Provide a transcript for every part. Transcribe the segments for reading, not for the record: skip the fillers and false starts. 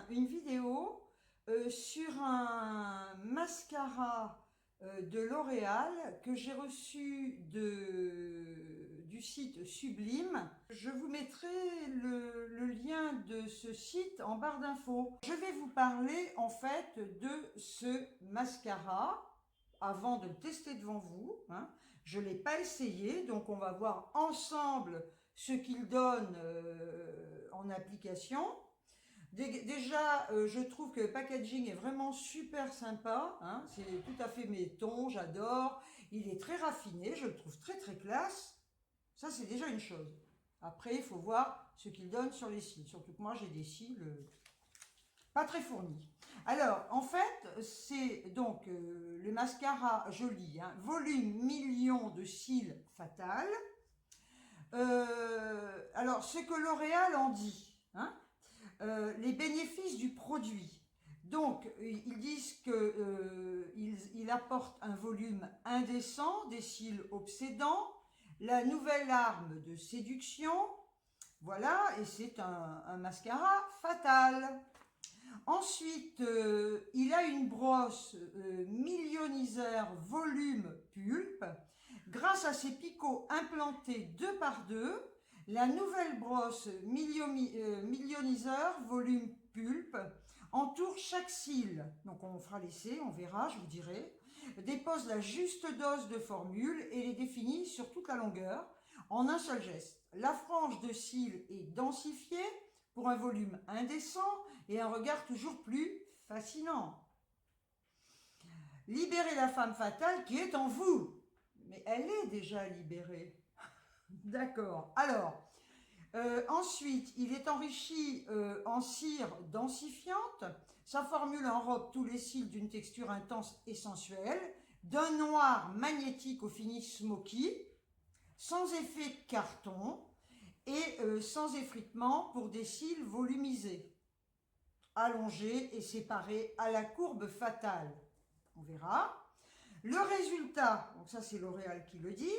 une vidéo sur un mascara de L'Oréal que j'ai reçu du site Sublime. Je vous mettrai le lien de ce site en barre d'infos. Je vais vous parler en fait de ce mascara avant de le tester devant vous. Je ne l'ai pas essayé, donc on va voir ensemble ce qu'il donne en application. Déjà, je trouve que le packaging est vraiment super sympa, c'est tout à fait mes tons, j'adore. Il est très raffiné, je le trouve très très classe. Ça, c'est déjà une chose. Après, il faut voir ce qu'il donne sur les cils, surtout que moi, j'ai des cils pas très fournis. Alors, en fait, c'est donc le mascara joli, volume million de cils fatal. Alors, ce que L'Oréal en dit, les bénéfices du produit. Donc, ils disent qu'il apporte un volume indécent, des cils obsédants, la nouvelle arme de séduction, voilà, et c'est un mascara fatal. Ensuite, il a une brosse millioniseur volume pulpe. Grâce à ses picots implantés 2 par 2, la nouvelle brosse millioniseur volume pulpe entoure chaque cil. Donc on fera l'essai, on verra, je vous dirai. Dépose la juste dose de formule et les définit sur toute la longueur en un seul geste. La frange de cils est densifiée pour un volume indécent et un regard toujours plus fascinant. Libérez la femme fatale qui est en vous. Mais elle est déjà libérée. D'accord. Alors, ensuite, il est enrichi en cire densifiante. Sa formule enrobe tous les cils d'une texture intense et sensuelle, d'un noir magnétique au finish smoky, sans effet carton et sans effritement pour des cils volumisés, allongés et séparés à la courbe fatale. On verra. Le résultat, donc ça c'est L'Oréal qui le dit,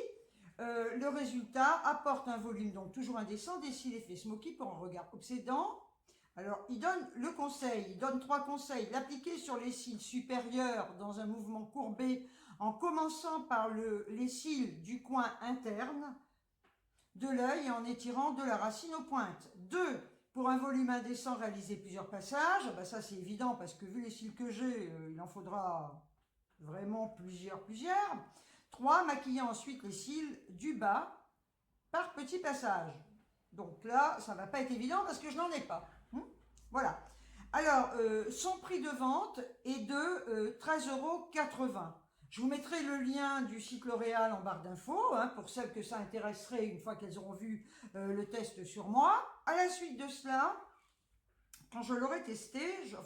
le résultat apporte un volume donc toujours indécent, des cils effets smoky pour un regard obsédant. Alors il donne le conseil, il donne 3 conseils. L'appliquer sur les cils supérieurs dans un mouvement courbé en commençant par les cils du coin interne de l'œil et en étirant de la racine aux pointes. 2. Pour un volume indécent, réaliser plusieurs passages. Ben ça c'est évident parce que vu les cils que j'ai, il en faudra vraiment plusieurs. 3. Maquiller ensuite les cils du bas par petits passages. Donc là, ça ne va pas être évident parce que je n'en ai pas. Voilà. Alors, son prix de vente est de 13,80 €. Je vous mettrai le lien du site L'Oréal en barre d'infos, pour celles que ça intéresserait une fois qu'elles auront vu le test sur moi. À la suite de cela, quand je l'aurai testé, je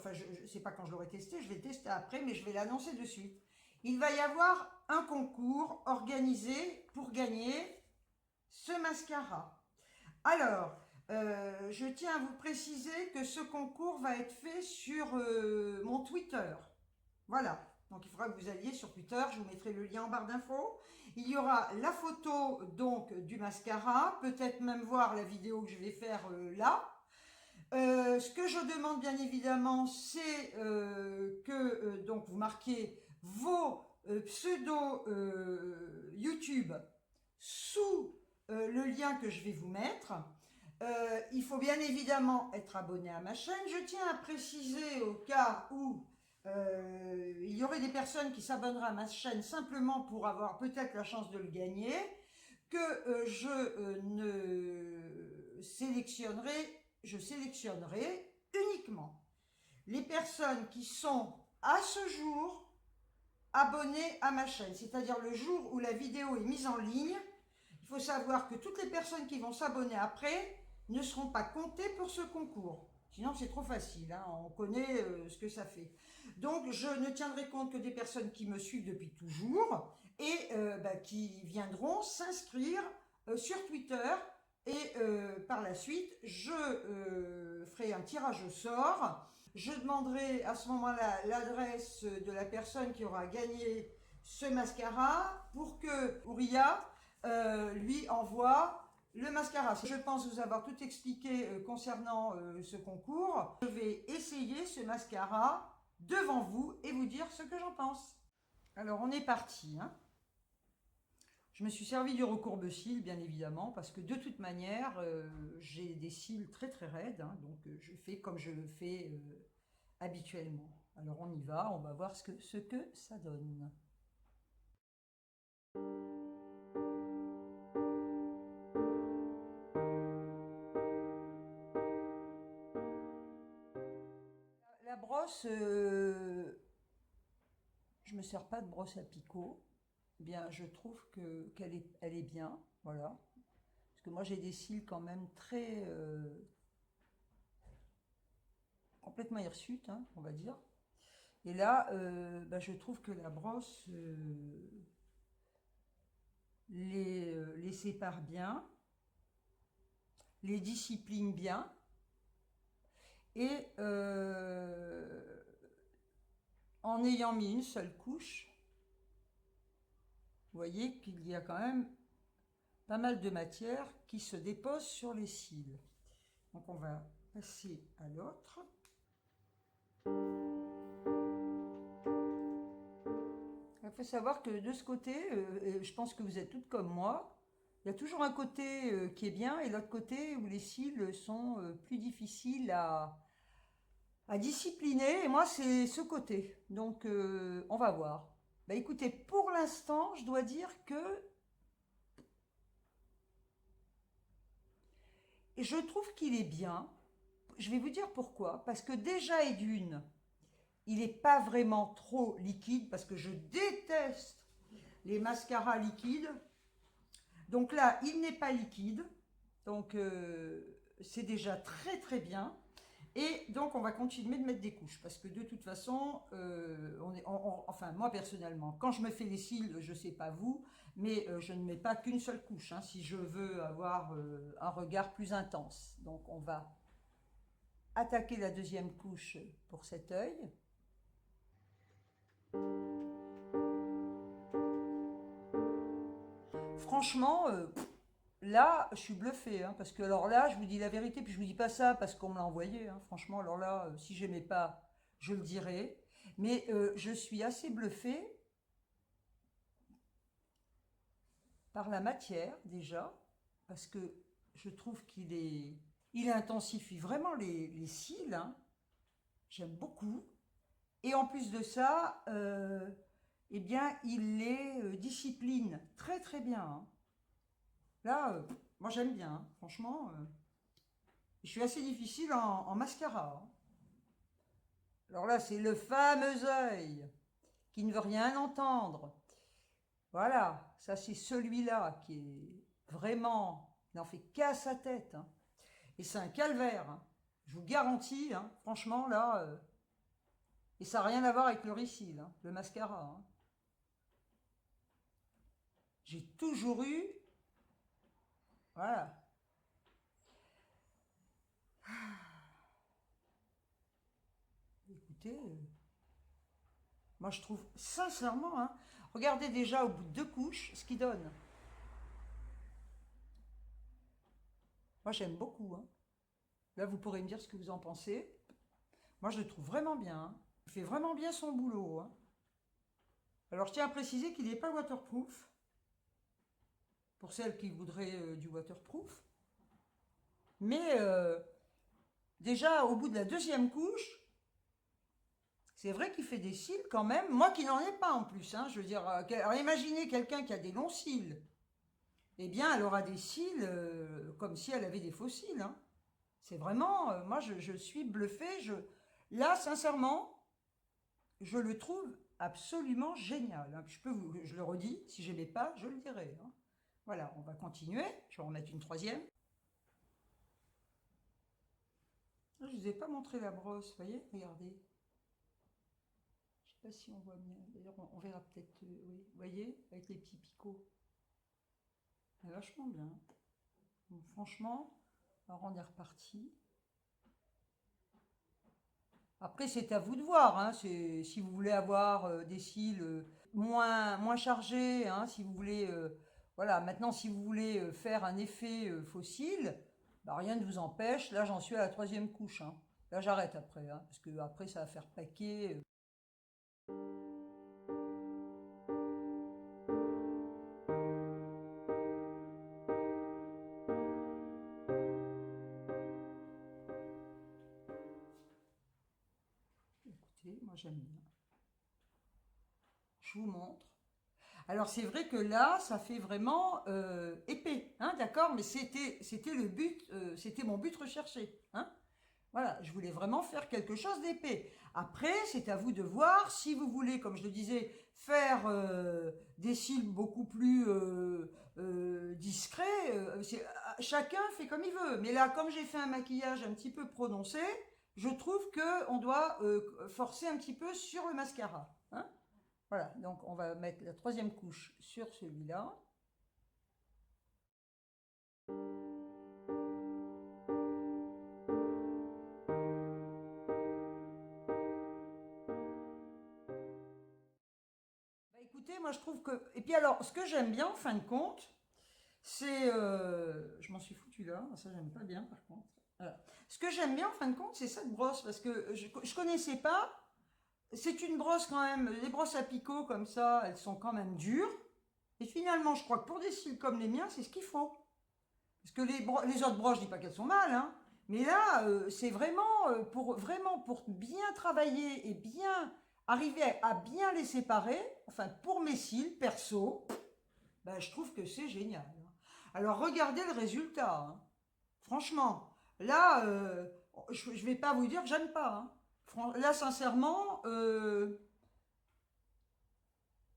ne sais pas quand je l'aurai testé, je vais tester après, mais je vais l'annoncer de suite. Il va y avoir un concours organisé pour gagner ce mascara. Alors, je tiens à vous préciser que ce concours va être fait sur mon Twitter. Voilà. Donc, il faudra que vous alliez sur Twitter. Je vous mettrai le lien en barre d'infos. Il y aura la photo donc du mascara. Peut-être même voir la vidéo que je vais faire là. Ce que je demande bien évidemment, c'est que donc vous marquiez vos pseudos YouTube sous le lien que je vais vous mettre. Il faut bien évidemment être abonné à ma chaîne. Je tiens à préciser au cas où il y aurait des personnes qui s'abonneraient à ma chaîne simplement pour avoir peut-être la chance de le gagner, que je sélectionnerai uniquement les personnes qui sont à ce jour abonnées à ma chaîne, c'est-à-dire le jour où la vidéo est mise en ligne. Il faut savoir que toutes les personnes qui vont s'abonner après ne seront pas comptées pour ce concours. Sinon, c'est trop facile, on connaît ce que ça fait. Donc, je ne tiendrai compte que des personnes qui me suivent depuis toujours et qui viendront s'inscrire sur Twitter. Et par la suite, je ferai un tirage au sort. Je demanderai à ce moment-là l'adresse de la personne qui aura gagné ce mascara pour que Ouria lui envoie le mascara, je pense vous avoir tout expliqué concernant ce concours. Je vais essayer ce mascara devant vous et vous dire ce que j'en pense. Alors, on est parti, hein. Je me suis servi du recourbe-cils, bien évidemment, parce que de toute manière, j'ai des cils très très raides, hein, donc je fais comme je le fais habituellement. Alors on y va, on va voir ce que ça donne. La brosse, je me sers pas de brosse à picot. Eh bien, je trouve qu'elle est bien, voilà. Parce que moi j'ai des cils quand même très complètement hirsutes, hein, on va dire. Et là, bah, je trouve que la brosse les sépare bien, les discipline bien, et en ayant mis une seule couche, vous voyez qu'il y a quand même pas mal de matière qui se dépose sur les cils. Donc on va passer à l'autre. Il faut savoir que de ce côté, je pense que vous êtes toutes comme moi, il y a toujours un côté qui est bien et l'autre côté où les cils sont plus difficiles à discipliner. Et moi, c'est ce côté. Donc, on va voir. Bah, écoutez, pour l'instant, je dois dire que je trouve qu'il est bien. Je vais vous dire pourquoi. Parce que déjà et d'une, il n'est pas vraiment trop liquide, parce que je déteste les mascaras liquides. Donc là, il n'est pas liquide. Donc, c'est déjà très très bien. Et donc, on va continuer de mettre des couches, parce que de toute façon, enfin, moi personnellement, quand je me fais les cils, je ne sais pas vous, mais je ne mets pas qu'une seule couche, hein, si je veux avoir un regard plus intense. Donc, on va attaquer la deuxième couche pour cet œil. Franchement, là, je suis bluffée, hein, parce que alors là, je vous dis la vérité, puis je vous dis pas ça parce qu'on me l'a envoyé, hein, franchement, alors là, si j'aimais pas, je le dirais. Mais je suis assez bluffée par la matière déjà, parce que je trouve il intensifie vraiment les cils, hein. J'aime beaucoup. Et en plus de ça, eh bien, il les discipline très très bien, hein. Là, moi j'aime bien, hein. Franchement, je suis assez difficile en mascara, hein. Alors là, c'est le fameux œil qui ne veut rien entendre. Voilà, ça c'est celui-là qui est vraiment, il n'en fait qu'à sa tête, hein. Et c'est un calvaire, hein. Je vous garantis, hein, franchement là, et ça n'a rien à voir avec le ricil, hein, le mascara, hein. J'ai toujours eu, voilà. Écoutez, moi je trouve sincèrement, hein, regardez déjà au bout de 2 couches ce qu'il donne. Moi j'aime beaucoup, hein. Là vous pourrez me dire ce que vous en pensez. Moi je le trouve vraiment bien, hein. Il fait vraiment bien son boulot, hein. Alors je tiens à préciser qu'il n'est pas waterproof, pour celles qui voudraient du waterproof. Mais déjà au bout de la deuxième couche, c'est vrai qu'il fait des cils quand même. Moi qui n'en ai pas en plus, hein, je veux dire, alors imaginez quelqu'un qui a des longs cils. Eh bien, elle aura des cils comme si elle avait des faux cils, hein. C'est vraiment, moi je suis bluffée. Là, sincèrement, je le trouve absolument génial, hein. Je le redis, si je n'aimais pas, je le dirais, hein. Voilà, on va continuer. Je vais en mettre une troisième. Je ne vous ai pas montré la brosse, vous voyez, regardez. Je ne sais pas si on voit bien. D'ailleurs, on verra peut-être, oui. Vous voyez, avec les petits picots. C'est vachement bien. Donc, franchement, alors on est reparti. Après, c'est à vous de voir, hein. Si vous voulez avoir des cils moins chargés, hein, si vous voulez Voilà, maintenant, si vous voulez faire un effet fossile, bah, rien ne vous empêche. Là, j'en suis à la troisième couche, hein. Là, j'arrête après, hein, parce que après, ça va faire paquet. Écoutez, moi, j'aime bien. Je vous montre. Alors c'est vrai que là, ça fait vraiment épais, hein, d'accord, mais c'était le but, c'était mon but recherché, hein. Voilà, je voulais vraiment faire quelque chose d'épais. Après, c'est à vous de voir si vous voulez, comme je le disais, faire des cils beaucoup plus discrets. Chacun fait comme il veut. Mais là, comme j'ai fait un maquillage un petit peu prononcé, je trouve que on doit forcer un petit peu sur le mascara, hein. Voilà, donc on va mettre la troisième couche sur celui-là. Bah, écoutez, moi je trouve que... Et puis alors, ce que j'aime bien en fin de compte, c'est... Je m'en suis foutu là, ça j'aime pas bien par contre. Voilà. Ce que j'aime bien en fin de compte, c'est cette brosse, parce que je connaissais pas. C'est une brosse quand même, les brosses à picot comme ça, elles sont quand même dures. Et finalement, je crois que pour des cils comme les miens, c'est ce qu'il faut. Parce que les autres broches, je dis pas qu'elles sont mal, hein, mais là, c'est vraiment pour bien travailler et bien arriver à bien les séparer, enfin pour mes cils, perso, ben, je trouve que c'est génial. Alors regardez le résultat, hein. Franchement, là, je ne vais pas vous dire que j'aime pas, hein. Là, sincèrement,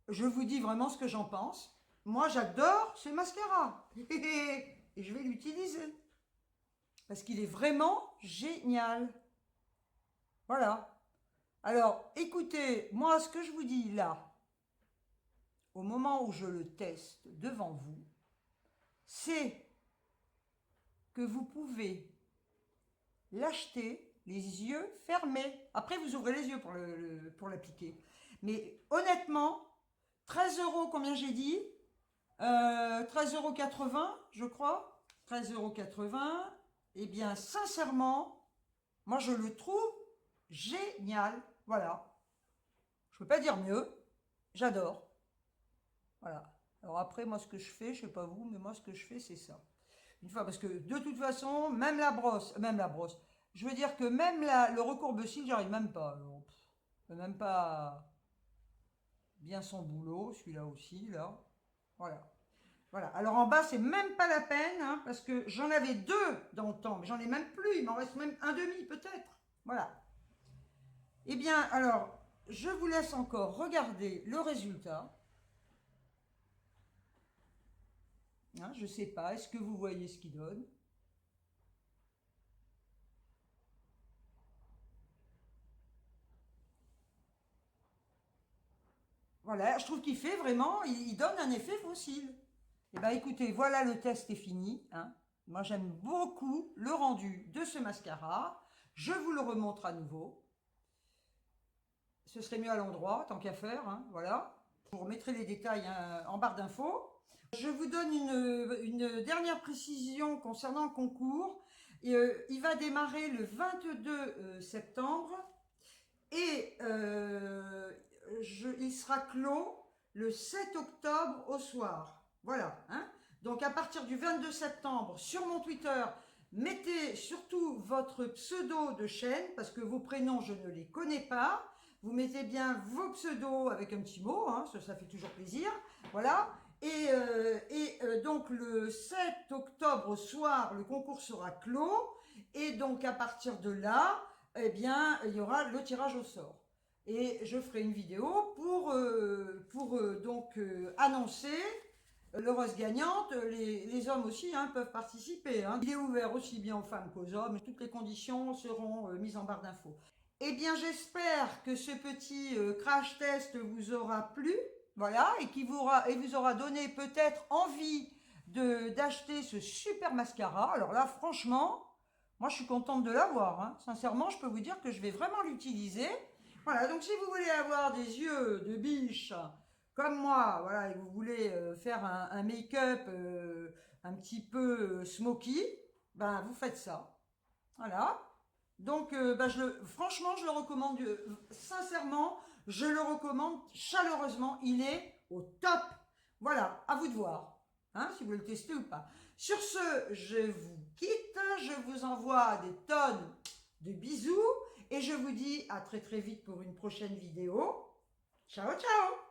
je vous dis vraiment ce que j'en pense. Moi, j'adore ce mascara. Et je vais l'utiliser. Parce qu'il est vraiment génial. Voilà. Alors, écoutez, moi, ce que je vous dis là, au moment où je le teste devant vous, c'est que vous pouvez l'acheter les yeux fermés. Après, vous ouvrez les yeux pour l'appliquer. Mais honnêtement, 13 euros, combien j'ai dit 13,80 €, je crois. 13,80 €. Eh bien, sincèrement, moi, je le trouve génial. Voilà. Je ne peux pas dire mieux. J'adore. Voilà. Alors après, moi, ce que je fais, je ne sais pas vous, mais moi, ce que je fais, c'est ça. Une fois, parce que de toute façon, même la brosse, je veux dire que même le recourbe-cils, j'arrive même pas. Alors, même pas bien son boulot, celui-là aussi, là. Voilà. Voilà. Alors en bas, c'est même pas la peine, hein, parce que j'en avais deux dans le temps, mais j'en ai même plus. Il m'en reste même un demi, peut-être. Voilà. Eh bien, alors, je vous laisse encore regarder le résultat. Hein, je ne sais pas, est-ce que vous voyez ce qu'il donne? Voilà, je trouve qu'il fait vraiment, il donne un effet fossile. Eh bien écoutez, voilà, le test est fini, hein. Moi j'aime beaucoup le rendu de ce mascara. Je vous le remontre à nouveau. Ce serait mieux à l'endroit, tant qu'à faire, hein, voilà. Je vous remettrai les détails, hein, en barre d'infos. Je vous donne une dernière précision concernant le concours. Il va démarrer le 22 septembre et il sera clos le 7 octobre au soir. Voilà, hein. Donc à partir du 22 septembre, sur mon Twitter, mettez surtout votre pseudo de chaîne, parce que vos prénoms, je ne les connais pas. Vous mettez bien vos pseudos avec un petit mot, hein, ça fait toujours plaisir. Voilà. Donc le 7 octobre au soir, le concours sera clos. Et donc à partir de là, eh bien, il y aura le tirage au sort. Et je ferai une vidéo pour annoncer l'heureuse gagnante. Les hommes aussi, hein, peuvent participer, hein. Il est ouvert aussi bien aux femmes qu'aux hommes. Toutes les conditions seront mises en barre d'infos. Eh bien, j'espère que ce petit crash test vous aura plu. Voilà, et vous aura donné peut-être envie d'acheter ce super mascara. Alors là, franchement, moi je suis contente de l'avoir, hein. Sincèrement, je peux vous dire que je vais vraiment l'utiliser. Voilà, donc si vous voulez avoir des yeux de biche comme moi, voilà, et vous voulez faire un make-up un petit peu smoky, ben vous faites ça. Voilà. Donc, ben, franchement, je le recommande, sincèrement, je le recommande chaleureusement. Il est au top. Voilà, à vous de voir, hein, si vous le testez ou pas. Sur ce, je vous quitte, je vous envoie des tonnes de bisous et je vous dis à très très vite pour une prochaine vidéo. Ciao, ciao!